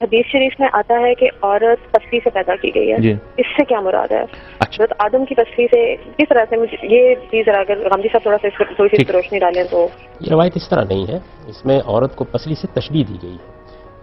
حدیث شریف میں آتا ہے کہ عورت پسلی سے پیدا کی گئی ہے جی اس سے کیا مراد ہے؟ اچھا حضرت آدم کی پسلی سے کس طرح سے مجھے یہ چیز اگر غامدی صاحب تھوڑا سا اس پر تھوڑی سی ٹھیک روشنی ڈالیں تو. یہ روایت اس طرح نہیں ہے، اس میں عورت کو پسلی سے تشبیہ دی گئی ہے.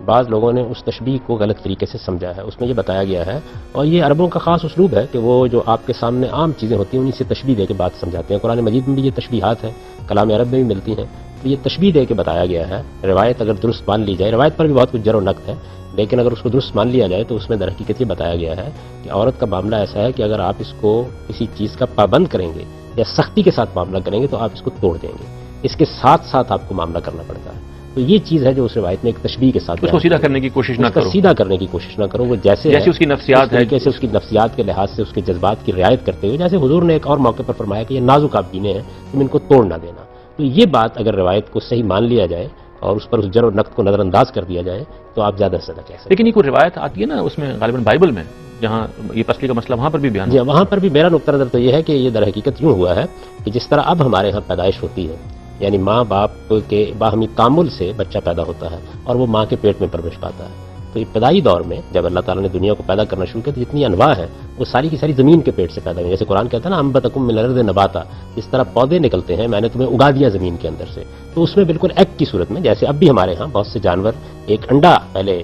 بعض لوگوں نے اس تشبیہ کو غلط طریقے سے سمجھا ہے. اس میں یہ بتایا گیا ہے، اور یہ عربوں کا خاص اسلوب ہے کہ وہ جو آپ کے سامنے عام چیزیں ہوتی ہیں انہیں سے تشبیہ دے کے بات سمجھاتے ہیں. قرآن مجید میں بھی یہ تشبیہات ہیں، کلام عرب میں بھی ملتی ہیں. تو یہ تشبیہ دے کے بتایا گیا ہے. روایت اگر درست مان لی جائے، روایت پر بھی بہت کچھ جر و نقد ہے، لیکن اگر اس کو درست مان لیا جائے تو اس میں در حقیقت یہ بتایا گیا ہے کہ عورت کا معاملہ ایسا ہے کہ اگر آپ اس کو کسی چیز کا پابند کریں گے یا سختی کے ساتھ معاملہ کریں گے تو آپ اس کو توڑ دیں گے. اس کے ساتھ ساتھ آپ کو معاملہ کرنا پڑتا ہے. تو یہ چیز ہے جو اس روایت میں ایک تشبیہ کے ساتھ اس کو سیدھا کرنے کی کوشش نہ کرو، سیدھا کرنے کی کوشش نہ کرو. وہ جیسے اس کی نفسیات ہے، جیسے اس کی نفسیات کے لحاظ سے اس کے جذبات کی رعایت کرتے ہوئے، جیسے حضور نے ایک اور موقع پر فرمایا کہ یہ نازک آپ پینے ہیں تم ان کو توڑ نہ دینا. تو یہ بات اگر روایت کو صحیح مان لیا جائے اور اس پر اس جر و نقد کو نظر انداز کر دیا جائے تو آپ زیادہ سے زیادہ کہہ سکتے ہیں. لیکن یہ کوئی روایت آتی ہے نا اس میں غالباً بائبل میں، جہاں یہ پسلی کا مسئلہ وہاں پر بھی بیان جی وہاں پر بھی میرا نقطہ نظر تو یہ ہے کہ یہ در حقیقت یوں ہوا ہے کہ جس طرح اب ہمارے ہاں پیدائش ہوتی ہے، یعنی ماں باپ کے باہمی تعامل سے بچہ پیدا ہوتا ہے اور وہ ماں کے پیٹ میں پرورش پاتا ہے. تو ابتدائی دور میں جب اللہ تعالیٰ نے دنیا کو پیدا کرنا شروع کیا تو جتنی انواع ہیں وہ ساری کی ساری زمین کے پیٹ سے پیدا ہوئی. جیسے قرآن کہتا ہے نا انبتکم من الارض نباتا، اس طرح پودے نکلتے ہیں میں نے تمہیں اگا دیا زمین کے اندر سے. تو اس میں بالکل ایگ کی صورت میں، جیسے اب بھی ہمارے ہاں بہت سے جانور ایک انڈا پہلے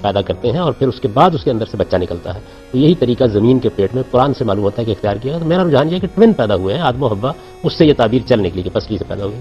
پیدا کرتے ہیں اور پھر اس کے بعد اس کے اندر سے بچہ نکلتا ہے. تو یہی طریقہ زمین کے پیٹ میں قرآن سے معلوم ہوتا ہے کہ اختیار کیا. تو میرا رجحان یہ ہے کہ ٹوین پیدا ہوئے ہیں آدم و حوا، اس سے یہ تعبیر چل نکلی کہ پسلی سے پیدا ہوئی.